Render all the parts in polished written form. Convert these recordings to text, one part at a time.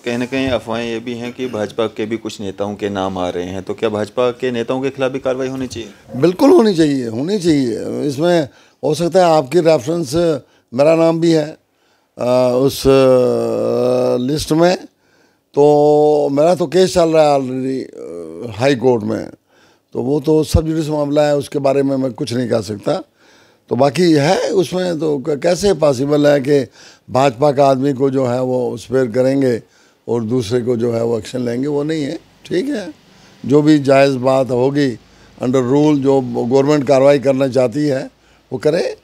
कहीं ना कहीं अफवाहें ये भी हैं कि भाजपा के भी कुछ नेताओं के नाम आ रहे हैं, तो क्या भाजपा के नेताओं के खिलाफ भी कार्रवाई होनी चाहिए? बिल्कुल होनी चाहिए, होनी चाहिए। इसमें हो सकता है आपकी रेफरेंस मेरा नाम भी है उस लिस्ट में, तो मेरा तो केस चल रहा है ऑलरेडी हाई कोर्ट में, तो वो तो सब जुडिस मामला है, उसके बारे में मैं कुछ नहीं कह सकता। तो बाकी है उसमें, तो कैसे पॉसिबल है कि भाजपा का आदमी को जो है वो उस पर करेंगे और दूसरे को जो है वो एक्शन लेंगे? वो नहीं है। ठीक है, जो भी जायज़ बात होगी अंडर रूल, जो गवर्नमेंट कार्रवाई करना चाहती है वो करे।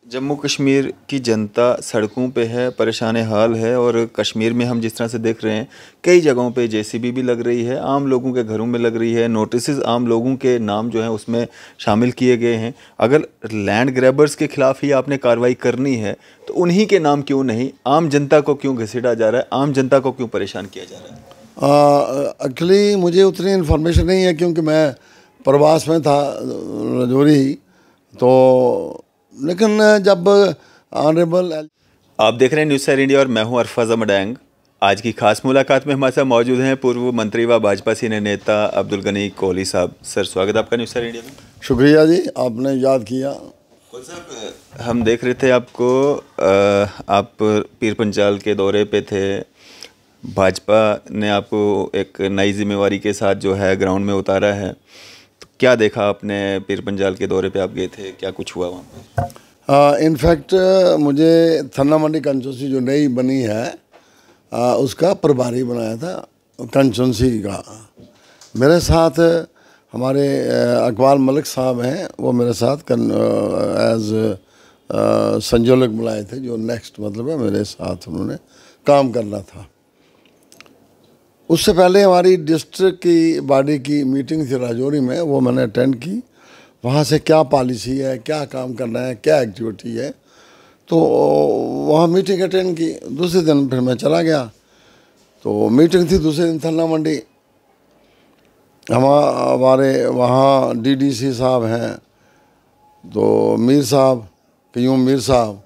जम्मू कश्मीर की जनता सड़कों पे है, परेशान हाल है, और कश्मीर में हम जिस तरह से देख रहे हैं कई जगहों पे जेसीबी भी लग रही है, आम लोगों के घरों में लग रही है, नोटिसेस आम लोगों के नाम जो हैं उसमें शामिल किए गए हैं। अगर लैंड ग्रैबर्स के खिलाफ ही आपने कार्रवाई करनी है तो उन्हीं के नाम क्यों नहीं, आम जनता को क्यों घसीटा जा रहा है, आम जनता को क्यों परेशान किया जा रहा है? एक्चुअली मुझे उतनी इन्फॉर्मेशन नहीं है, क्योंकि मैं प्रवास में था रजौरी, तो लेकिन जब ऑनरेबल। आप देख रहे हैं न्यूज़ सैर इंडिया और मैं हूं अरफाज मडैंग। आज की खास मुलाकात में हमारे साथ मौजूद हैं पूर्व मंत्री व भाजपा सीनियर नेता अब्दुल गनी कोहली साहब। सर, स्वागत आपका न्यूज़ सैर इंडिया में। शुक्रिया जी, आपने याद किया। साहब, हम देख रहे थे आपको, आप पीर पंचाल के दौरे पे थे, भाजपा ने आपको एक नई जिम्मेवारी के साथ जो है ग्राउंड में उतारा है, तो क्या देखा आपने? पीर पंचाल के दौरे पे आप गए थे, क्या कुछ हुआ वहाँ पे? इनफैक्ट मुझे थन्ना मंडी कंस्टिट्यूंसी जो नई बनी है उसका प्रभारी बनाया था कंस्टिट्यूंसी का। मेरे साथ हमारे अकबाल मलिक साहब हैं, वो मेरे साथ एज संयोजक बुलाए थे, जो नेक्स्ट मतलब है मेरे साथ उन्होंने काम करना था। उससे पहले हमारी डिस्ट्रिक्ट की बॉडी की मीटिंग थी राजौरी में, वो मैंने अटेंड की। वहाँ से क्या पॉलिसी है, क्या काम करना है, क्या एक्टिविटी है, तो वहाँ मीटिंग अटेंड की। दूसरे दिन फिर मैं चला गया, तो मीटिंग थी दूसरे दिन थन्ना मंडी। हमारे वहाँ डीडीसी साहब हैं, तो मीर साहब, क्यूम मीर साहब,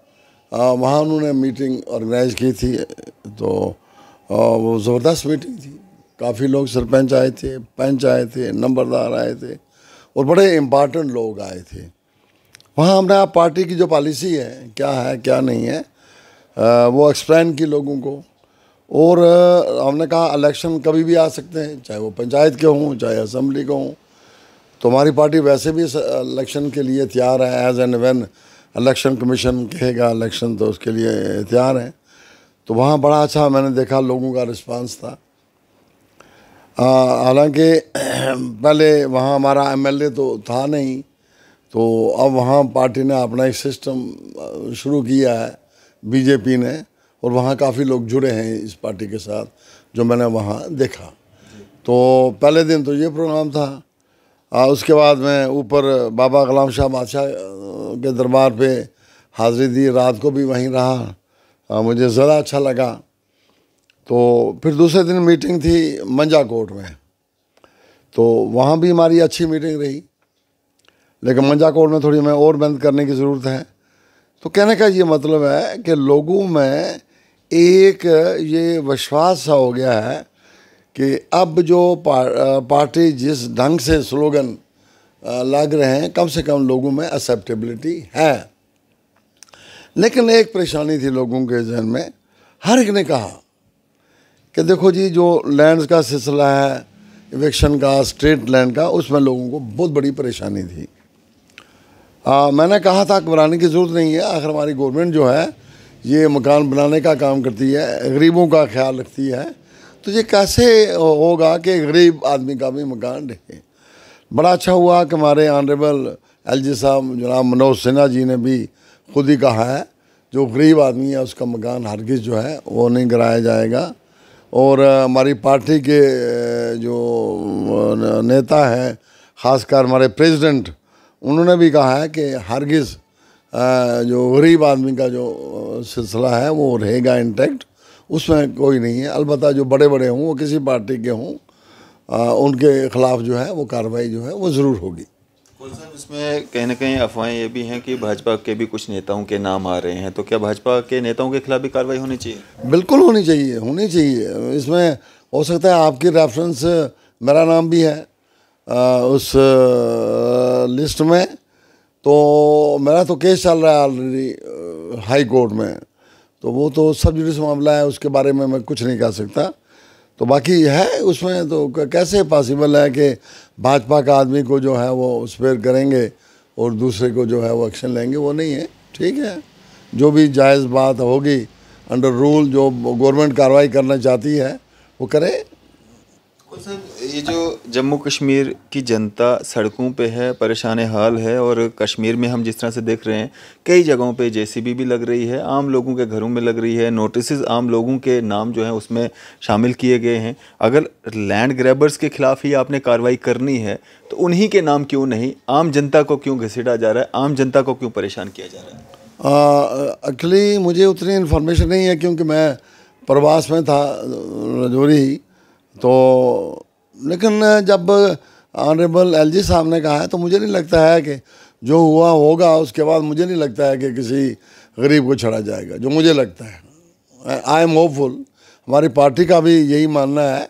वहाँ उन्होंने मीटिंग ऑर्गेनाइज की थी। तो वो ज़बरदस्त मीटिंग थी, काफ़ी लोग, सरपंच आए थे, पंच आए थे, नंबरदार आए थे, और बड़े इम्पॉर्टेंट लोग आए थे। वहाँ हमने पार्टी की जो पॉलिसी है क्या नहीं है, वो एक्सप्लेन की लोगों को। और हमने कहा इलेक्शन कभी भी आ सकते हैं, चाहे वो पंचायत के हों चाहे असम्बली के हों, तो हमारी पार्टी वैसे भी इलेक्शन के लिए तैयार है। As and when election commission कहेगा इलेक्शन, तो उसके लिए तैयार है। तो वहाँ बड़ा अच्छा मैंने देखा लोगों का रिस्पांस था। हालांकि पहले वहाँ हमारा एमएलए तो था नहीं, तो अब वहाँ पार्टी ने अपना एक सिस्टम शुरू किया है बीजेपी ने, और वहाँ काफ़ी लोग जुड़े हैं इस पार्टी के साथ, जो मैंने वहाँ देखा। तो पहले दिन तो ये प्रोग्राम था। उसके बाद मैं ऊपर बाबा गुलाम शाह बादशाह के दरबार पे हाज़िरी दी, रात को भी वहीं रहा, मुझे ज़्यादा अच्छा लगा। तो फिर दूसरे दिन मीटिंग थी मंजा कोट में, तो वहाँ भी हमारी अच्छी मीटिंग रही, लेकिन मंजा कोट में थोड़ी मैं और बंद करने की ज़रूरत है। तो कहने का ये मतलब है कि लोगों में एक ये विश्वास सा हो गया है कि अब जो पार्टी जिस ढंग से स्लोगन लग रहे हैं, कम से कम लोगों में एक्सेप्टेबिलिटी है। लेकिन एक परेशानी थी लोगों के जहन में, हर एक ने कहा कि देखो जी, जो लैंड्स का सिलसिला है, इविक्शन का, स्ट्रेट लैंड का, उसमें लोगों को बहुत बड़ी परेशानी थी। मैंने कहा था घबराने की ज़रूरत नहीं है, आखिर हमारी गवर्नमेंट जो है ये मकान बनाने का काम करती है, गरीबों का ख्याल रखती है, तो ये कैसे होगा कि गरीब आदमी का भी मकान रहे। बड़ा अच्छा हुआ कि हमारे ऑनरेबल एलजी साहब जनाब मनोज सिन्हा जी ने भी खुद ही कहा है, जो गरीब आदमी है उसका मकान हरगिज़ जो है वो नहीं गिराया जाएगा। और हमारी पार्टी के जो नेता हैं, ख़ासकर हमारे प्रेसिडेंट, उन्होंने भी कहा है कि हरगिज़ जो गरीब आदमी का जो सिलसिला है वो रहेगा इंटैक्ट, उसमें कोई नहीं है। अलबत्ता जो बड़े बड़े हों, वो किसी पार्टी के हों, उनके ख़िलाफ़ जो है वो कार्रवाई जो है वो ज़रूर होगी। कौन साहब, इसमें कहीं ना कहीं अफवाहें ये भी हैं कि भाजपा के भी कुछ नेताओं के नाम आ रहे हैं, तो क्या भाजपा के नेताओं के खिलाफ भी कार्रवाई होनी चाहिए? बिल्कुल होनी चाहिए, होनी चाहिए। इसमें हो सकता है आपकी रेफरेंस मेरा नाम भी है उस लिस्ट में, तो मेरा तो केस चल रहा है ऑलरेडी हाई कोर्ट में, तो वो तो सब जुडिस मामला है, उसके बारे में मैं कुछ नहीं कह सकता। तो बाकी है उसमें, तो कैसे पॉसिबल है कि भाजपा का आदमी को जो है वो उस पर करेंगे और दूसरे को जो है वो एक्शन लेंगे? वो नहीं है। ठीक है, जो भी जायज़ बात होगी अंडर रूल, जो गवर्नमेंट कार्रवाई करना चाहती है वो करे। सर, ये जो जम्मू कश्मीर की जनता सड़कों पे है, परेशान हाल है, और कश्मीर में हम जिस तरह से देख रहे हैं कई जगहों पे जेसीबी भी लग रही है, आम लोगों के घरों में लग रही है, नोटिसेस आम लोगों के नाम जो हैं उसमें शामिल किए गए हैं। अगर लैंड ग्रैबर्स के खिलाफ ही आपने कार्रवाई करनी है तो उन्हीं के नाम क्यों नहीं, आम जनता को क्यों घसीटा जा रहा है, आम जनता को क्यों परेशान किया जा रहा है? एक्चुअली मुझे उतनी इन्फॉर्मेशन नहीं है, क्योंकि मैं प्रवास में था रजौरी, तो लेकिन जब ऑनरेबल एलजी साहब ने कहा है तो मुझे नहीं लगता है कि जो हुआ होगा उसके बाद मुझे नहीं लगता है कि किसी गरीब को छड़ा जाएगा, जो मुझे लगता है। I am hopeful. हमारी पार्टी का भी यही मानना है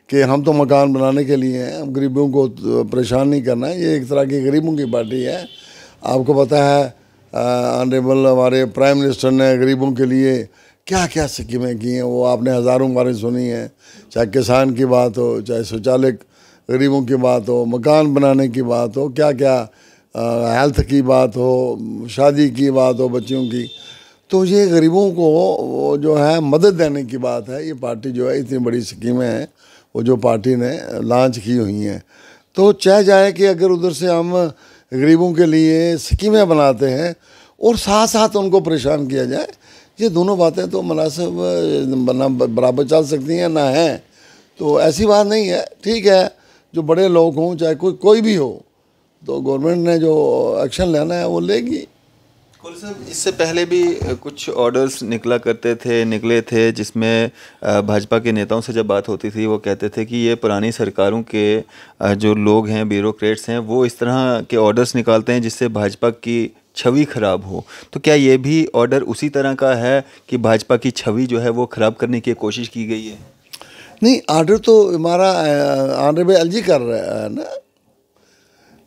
कि हम तो मकान बनाने के लिए हैं, हम गरीबों को परेशान नहीं करना है। ये एक तरह की गरीबों की पार्टी है। आपको पता है ऑनरेबल हमारे प्राइम मिनिस्टर ने गरीबों के लिए क्या क्या स्कीमें की हैं, वो आपने हज़ारों बारें सुनी हैं। चाहे किसान की बात हो, चाहे शौचालय गरीबों की बात हो, मकान बनाने की बात हो, क्या क्या हेल्थ की बात हो, शादी की बात हो बच्चियों की, तो ये गरीबों को जो है मदद देने की बात है। ये पार्टी जो है इतनी बड़ी स्कीमें हैं वो जो पार्टी ने लॉन्च की हुई हैं, तो चाह जाए कि अगर उधर से हम गरीबों के लिए स्कीमें बनाते हैं और साथ साथ उनको परेशान किया जाए, ये दोनों बातें तो मुनासिब बना बराबर चल सकती हैं ना हैं, तो ऐसी बात नहीं है। ठीक है, जो बड़े लोग हों चाहे कोई भी हो, तो गवर्नमेंट ने जो एक्शन लेना है वो लेगी। कुल साहब, इससे पहले भी कुछ ऑर्डर्स निकले थे जिसमें भाजपा के नेताओं से जब बात होती थी वो कहते थे कि ये पुरानी सरकारों के जो लोग हैं, ब्यूरोक्रेट्स हैं, वो इस तरह के ऑर्डर्स निकालते हैं जिससे भाजपा की छवि खराब हो। तो क्या ये भी ऑर्डर उसी तरह का है कि भाजपा की छवि जो है वो खराब करने की कोशिश की गई है? नहीं, ऑर्डर तो हमारा ऑनरेबल एलजी कर रहा है ना,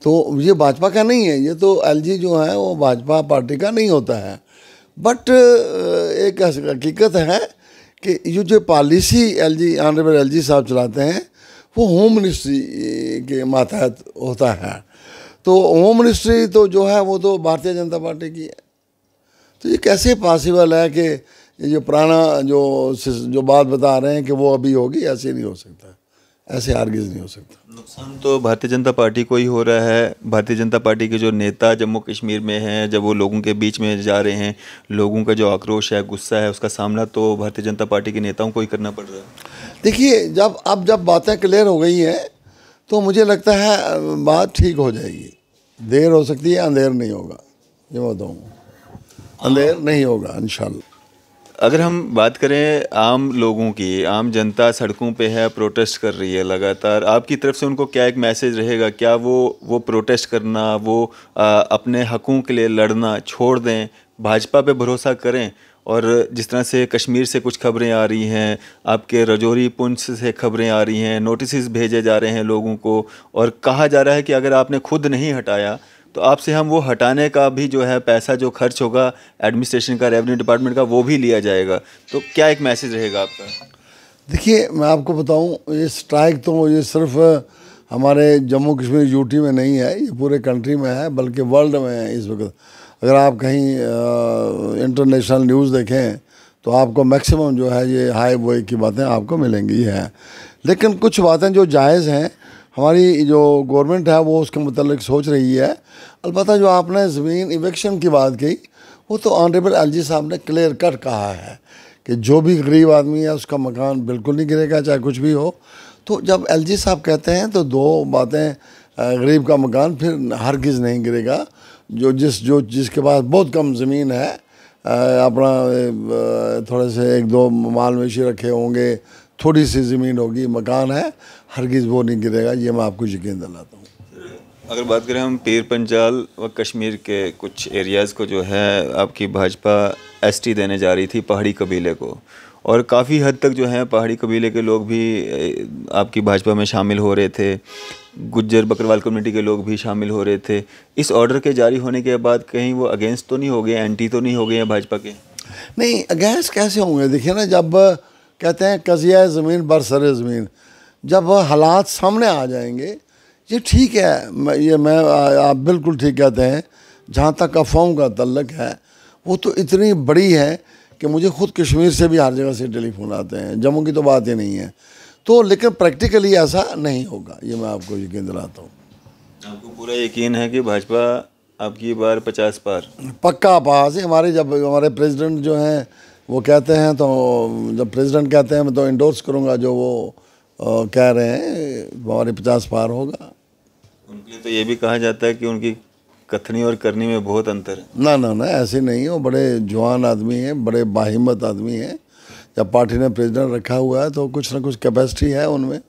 तो ये भाजपा का नहीं है। ये तो एलजी जो है वो भाजपा पार्टी का नहीं होता है। बट एक हकीकत है कि ये जो पॉलिसी एलजी ऑनरेबल एलजी साहब चलाते हैं वो होम मिनिस्ट्री के मातहत होता है। तो होम मिनिस्ट्री तो जो है वो तो भारतीय जनता पार्टी की है। तो ये कैसे पॉसिबल है कि ये जो पुराना जो बात बता रहे हैं कि वो अभी होगी? ऐसे नहीं हो सकता, ऐसे हरगिज़ नहीं हो सकता। नुकसान तो भारतीय जनता पार्टी को ही हो रहा है। भारतीय जनता पार्टी के जो नेता जम्मू कश्मीर में हैं, जब वो लोगों के बीच में जा रहे हैं, लोगों का जो आक्रोश है, गुस्सा है, उसका सामना तो भारतीय जनता पार्टी के नेताओं को ही करना पड़ रहा है। देखिए, जब बातें क्लियर हो गई हैं तो मुझे लगता है बात ठीक हो जाएगी। देर हो सकती है, अंधेर नहीं होगा, ये बताऊँ, अंधेर नहीं होगा इंशाल्लाह। अगर हम बात करें आम लोगों की, आम जनता सड़कों पे है, प्रोटेस्ट कर रही है लगातार, आपकी तरफ से उनको क्या एक मैसेज रहेगा? क्या वो प्रोटेस्ट करना, वो अपने हकों के लिए लड़ना छोड़ दें, भाजपा पे भरोसा करें? और जिस तरह से कश्मीर से कुछ खबरें आ रही हैं, आपके रजौरी पुंछ से खबरें आ रही हैं, नोटिस भेजे जा रहे हैं लोगों को, और कहा जा रहा है कि अगर आपने खुद नहीं हटाया तो आपसे हम वो हटाने का भी जो है पैसा जो खर्च होगा एडमिनिस्ट्रेशन का, रेवेन्यू डिपार्टमेंट का, वो भी लिया जाएगा। तो क्या एक मैसेज रहेगा आपका? देखिए, मैं आपको बताऊं, ये स्ट्राइक तो ये सिर्फ हमारे जम्मू कश्मीर यूटी में नहीं है, ये पूरे कंट्री में है, बल्कि वर्ल्ड में है इस वक्त। अगर आप कहीं इंटरनेशनल न्यूज़ देखें तो आपको मैक्सिमम जो है ये हाई वो की बातें आपको मिलेंगी है। लेकिन कुछ बातें जो जायज़ हैं, हमारी जो गवर्नमेंट है वो उसके मुतालिक सोच रही है। अलबत्ता जो आपने ज़मीन इवेक्शन की बात की, वो तो ऑनरेबल एलजी साहब ने क्लियर कट कहा है कि जो भी गरीब आदमी है उसका मकान बिल्कुल नहीं गिरेगा, चाहे कुछ भी हो। तो जब एलजी साहब कहते हैं तो दो बातें, गरीब का मकान फिर हरगिज़ नहीं गिरेगा। जिसके पास बहुत कम ज़मीन है, अपना थोड़े से एक दो माल मवेशी रखे होंगे, थोड़ी सी ज़मीन होगी, मकान है, हरगिज़ वो नहीं गिरेगा, ये मैं आपको यकीन दिलाता हूँ। अगर बात करें हम पीर पंजाल व कश्मीर के कुछ एरियाज़ को जो है आपकी भाजपा एसटी देने जा रही थी पहाड़ी कबीले को, और काफ़ी हद तक जो है पहाड़ी कबीले के लोग भी आपकी भाजपा में शामिल हो रहे थे, गुज्जर बकरवाल कम्युनिटी के लोग भी शामिल हो रहे थे। इस ऑर्डर के जारी होने के बाद कहीं वो अगेंस्ट तो नहीं हो गए, एंटी तो नहीं हो गए हैं भाजपा के? नहीं, अगेंस्ट कैसे होंगे? देखिए ना, जब कहते हैं कज़िया ज़मीन बरसर ज़मीन, जब हालात सामने आ जाएंगे, ये ठीक है, मैं आप बिल्कुल ठीक कहते हैं। जहाँ तक अफवाहों का तल्लक है, वो तो इतनी बड़ी है कि मुझे खुद कश्मीर से भी हर जगह से टेलीफोन आते हैं, जम्मू की तो बात ही नहीं है। तो लेकिन प्रैक्टिकली ऐसा नहीं होगा, ये मैं आपको यकीन दिलाता हूँ। आपको पूरा यकीन है कि भाजपा आपकी बार 50 पार? पक्का पास है। जब हमारे प्रेसिडेंट जो हैं वो कहते हैं, तो जब प्रेसिडेंट कहते हैं मैं तो इंडोर्स करूँगा, जो वो कह रहे हैं हमारे 50 पार होगा। उनके लिए तो ये भी कहा जाता है कि उनकी कथनी और करनी में बहुत अंतर है। ना ना ना, ऐसे नहीं है। वो बड़े जवान आदमी हैं, बड़े बाहिम्मत आदमी हैं। जब पार्टी ने प्रेसिडेंट रखा हुआ है तो कुछ ना कुछ कैपेसिटी है उनमें।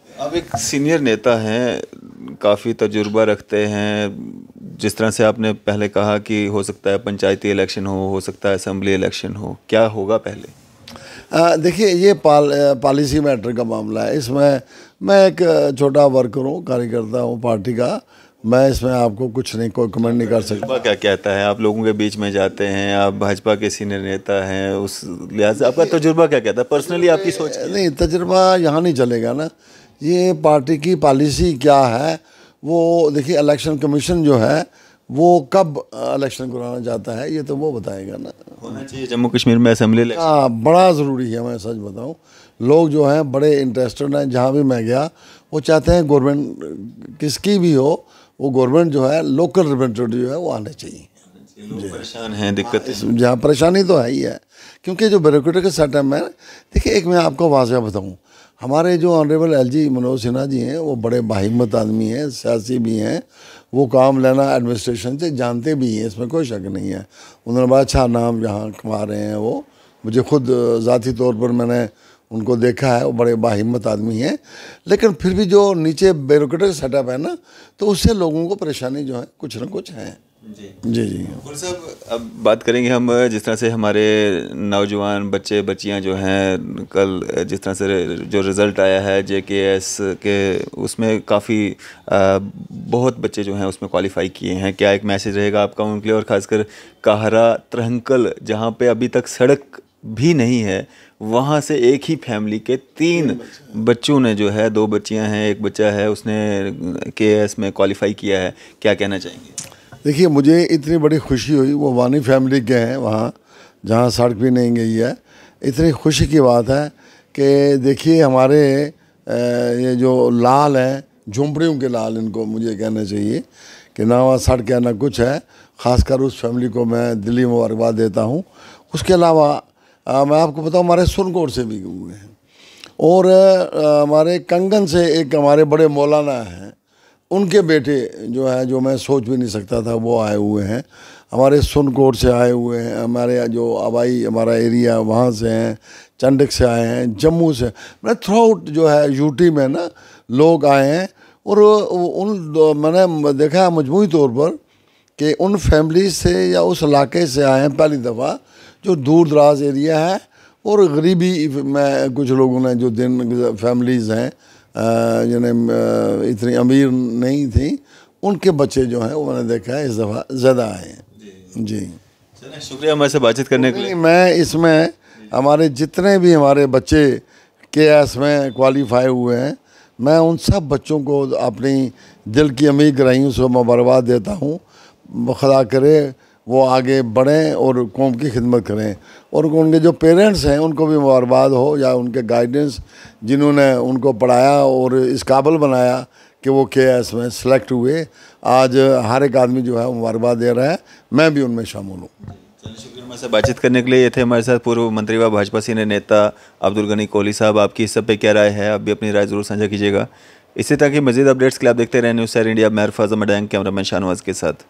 आप एक सीनियर नेता हैं, काफ़ी तजुर्बा रखते हैं। जिस तरह से आपने पहले कहा कि हो सकता है पंचायती इलेक्शन हो सकता है असेंबली इलेक्शन हो, क्या होगा पहले? देखिए, ये पॉलिसी मैटर का मामला है। इसमें मैं एक छोटा वर्कर हूँ, कार्यकर्ता हूँ पार्टी का। मैं इसमें आपको कुछ नहीं, कोई कमेंट नहीं कर सकता। क्या कहता है? आप लोगों के बीच में जाते हैं, आप भाजपा के सीनियर नेता हैं, उस लिहाज से आपका तजुर्बा क्या कहता है? पर्सनली आपकी सोच? नहीं, तजुर्बा यहाँ नहीं चलेगा ना। ये पार्टी की पॉलिसी क्या है, वो देखिए, इलेक्शन कमीशन जो है वो कब इलेक्शन कराना चाहता है, ये तो वो बताएगा ना। होना चाहिए जम्मू कश्मीर में असेंबली इलेक्शन? हाँ, बड़ा ज़रूरी है। मैं सच बताऊँ, लोग जो हैं बड़े इंटरेस्टेड हैं। जहाँ भी मैं गया, वो चाहते हैं गवर्नमेंट किसकी भी हो, वो गवर्नमेंट जो है, लोकल रिप्रेजेंटेटिव जो है वो आने चाहिए। लोग परेशान हैं, दिक्कत जहाँ परेशानी तो है ही है, क्योंकि जो ब्यूरोक्रेटिक सेटअप है। देखिए, एक मैं आपको वाज़ह बताऊँ, हमारे जो ऑनरेबल एलजी मनोज सिन्हा जी हैं, वो बड़े बाहिम्मत आदमी हैं, सियासी भी हैं। वो काम लेना एडमिनिस्ट्रेशन से जानते भी हैं, इसमें कोई शक नहीं है। उन्होंने बड़ा अच्छा नाम यहाँ कमा रहे हैं। वो मुझे खुद ज़ाती तौर पर मैंने उनको देखा है, वो बड़े बाहिम्मत आदमी हैं। लेकिन फिर भी जो नीचे ब्यूरोक्रेटिक सेटअप है ना, तो उससे लोगों को परेशानी जो है कुछ ना कुछ है। जी जी जी। और साहब, अब बात करेंगे हम जिस तरह से हमारे नौजवान बच्चे बच्चियां जो हैं, कल जिस तरह से जो रिज़ल्ट आया है JKS के, उसमें काफ़ी बहुत बच्चे जो हैं उसमें क्वालिफाई किए हैं। क्या एक मैसेज रहेगा आपका उनके लिए? और ख़ासकर काहरा तरहंकल, जहां पे अभी तक सड़क भी नहीं है, वहाँ से एक ही फैमिली के 3 बच्चों ने जो है, 2 बच्चियां हैं, एक बच्चा है, उसने KS में क्वालिफाई किया है। क्या कहना चाहेंगे? देखिए, मुझे इतनी बड़ी खुशी हुई। वो वानी फैमिली के हैं वहाँ, जहाँ सड़क भी नहीं गई है। इतनी खुशी की बात है कि देखिए, हमारे ये जो लाल हैं, झोंपड़ियों के लाल, इनको मुझे कहना चाहिए कि ना वहाँ सड़क है ना कुछ है। ख़ासकर उस फैमिली को मैं दिली मुबारकबाद देता हूँ। उसके अलावा मैं आपको बताऊँ, हमारे सुरनकोट से भी हुए हैं, और हमारे कंगन से एक हमारे बड़े मौलाना हैं, उनके बेटे जो है, जो मैं सोच भी नहीं सकता था, वो आए हुए हैं। हमारे सुरनकोट से आए हुए हैं, हमारे जो आबाई हमारा एरिया वहाँ से हैं, चंडक से आए हैं, जम्मू से, मतलब थ्रू आउट जो है यूटी में ना लोग आए हैं। और मैंने देखा है मजमूई तौर पर कि उन फैमिली से या उस इलाके से आए हैं पहली दफ़ा, जो दूर दराज एरिया है। और गरीबी में कुछ लोगों ने, जो दिन फैमिलीज़ हैं जिन्हें इतनी अमीर नहीं थी, उनके बच्चे जो हैं वो मैंने देखा है इस दफ़ा ज़्यादा आए हैं। जी, शुक्रिया हमारे से बातचीत करने के लिए। मैं इसमें हमारे जितने भी हमारे बच्चे KS में क्वालिफाई हुए हैं, मैं उन सब बच्चों को अपनी दिल की अमीर गहराइयों से मुबारकबाद देता हूँ। खुदा करे वो आगे बढ़ें और कौम की खिदमत करें। और उनके जो पेरेंट्स हैं उनको भी मुबारकबाद हो, या उनके गाइडेंस जिन्होंने उनको पढ़ाया और इस काबिल बनाया कि वो KS में सेलेक्ट हुए। आज हर एक आदमी जो है मुबारकबाद दे रहा है, मैं भी उनमें शामिल हूँ। शुक्रिया हमारे साथ बातचीत करने के लिए। ये थे हमारे साथ पूर्व मंत्री व भाजपा सीनियर नेता अब्दुल गनी कोहली साहब। आपकी इस सब पे क्या राय है? आप भी अपनी राय ज़रूर साझा कीजिएगा। इसी तरह की मज़ीद अपडेट्स के लिए आप देखते रहें न्यूज़ 7 इंडिया। मैं अरफाज़ अहमद, कैमरामैन शाहनवाज के साथ।